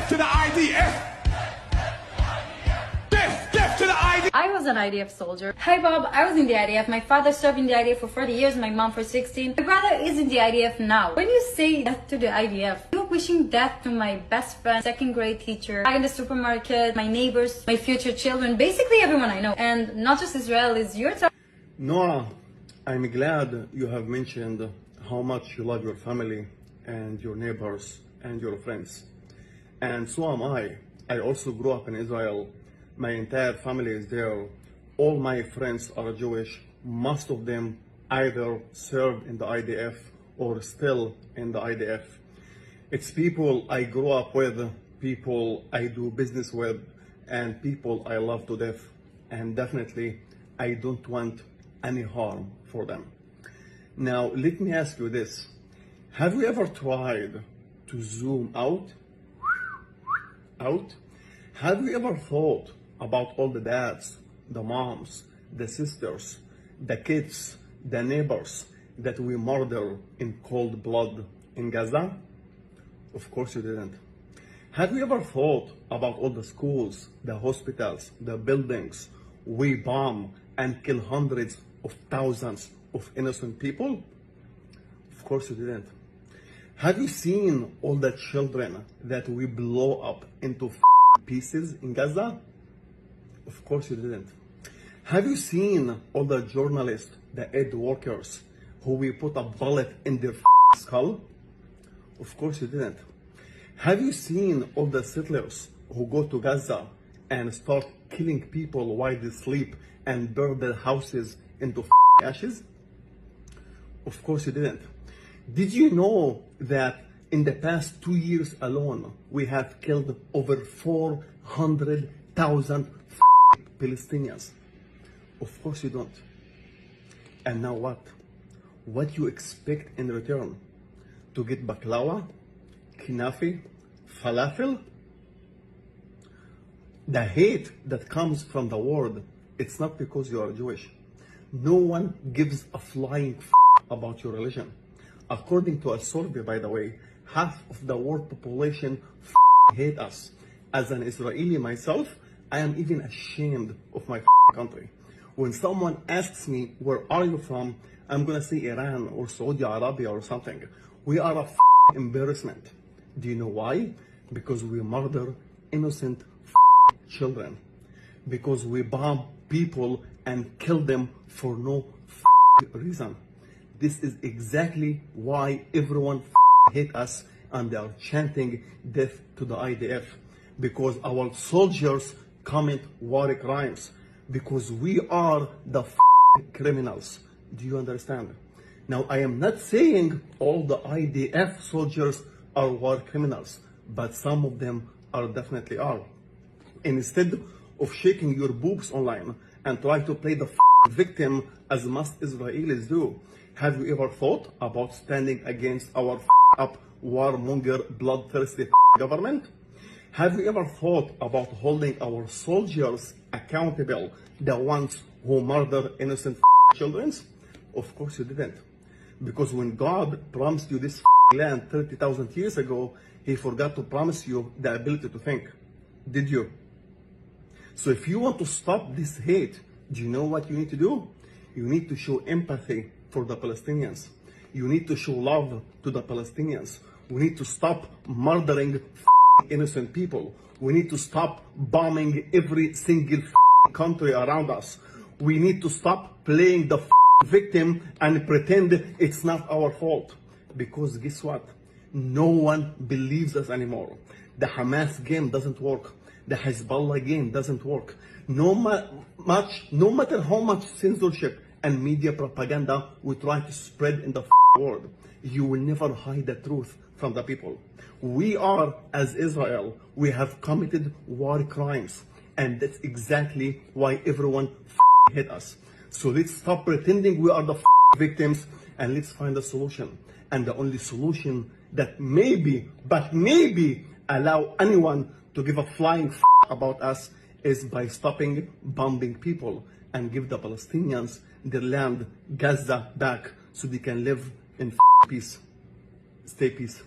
Death to the IDF! Death to the IDF! I was an IDF soldier. Hi Bob, I was in the IDF. My father served in the IDF for 40 years, my mom for 16. My brother is in the IDF now. When you say death to the IDF, you're wishing death to my best friend, second grade teacher, in the supermarket, my neighbors, my future children, basically everyone I know. And not just Israel is your time. Noah, I'm glad you have mentioned how much you love your family and your neighbors and your friends. And so am I. I also grew up in Israel. My entire family is there. All my friends are Jewish. Most of them either served in the IDF or still in the IDF. It's people I grew up with, people I do business with, and people I love to death. And definitely, I don't want any harm for them. Now, let me ask you this. Have you ever tried to zoom out? Have you ever thought about all the dads, the moms, the sisters, the kids, the neighbors that we murder in cold blood in Gaza? Of course you didn't. Have you ever thought about all the schools, the hospitals, the buildings we bomb and kill hundreds of thousands of innocent people? Of course you didn't. Have you seen all the children that we blow up into pieces in Gaza? Of course you didn't. Have you seen all the journalists, the aid workers, who we put a bullet in their skull? Of course you didn't. Have you seen all the settlers who go to Gaza and start killing people while they sleep and burn their houses into ashes? Of course you didn't. Did you know that in the past 2 years alone, we have killed over 400,000 Palestinians? Of course you don't. And now what? What you expect in return? To get baklava, knafi, falafel? The hate that comes from the world, it's not because you are Jewish. No one gives a flying about your religion. According to a survey, by the way, half of the world population hate us. As an Israeli myself, I am even ashamed of my country. When someone asks me, where are you from? I'm gonna say Iran or Saudi Arabia or something. We are a embarrassment. Do you know why? Because we murder innocent children. Because we bomb people and kill them for no reason. This is exactly why everyone hate us and they are chanting death to the IDF. Because our soldiers commit war crimes. Because we are the criminals. Do you understand? Now, I am not saying all the IDF soldiers are war criminals, but some of them are definitely are. Instead of shaking your boobs online and try to play the victim as most Israelis do, have you ever thought about standing against our up warmonger bloodthirsty government? Have you ever thought about holding our soldiers accountable, the ones who murder innocent children? Of course you didn't. Because when God promised you this land 30,000 years ago, He forgot to promise you the ability to think. Did you? So if you want to stop this hate, do you know what you need to do? You need to show empathy for the Palestinians. You need to show love to the Palestinians. We need to stop murdering innocent people. We need to stop bombing every single country around us. We need to stop playing the victim and pretend it's not our fault. Because guess what? No one believes us anymore. The Hamas game doesn't work. The Hezbollah game doesn't work. No matter how much censorship and media propaganda we try to spread in the world, you will never hide the truth from the people. We are, as Israel, we have committed war crimes. And that's exactly why everyone hate us. So let's stop pretending we are the victims and let's find a solution. And the only solution that maybe allow anyone to give a flying about us is by stopping bombing people and give the Palestinians their land, Gaza, back so they can live in peace. Stay peace.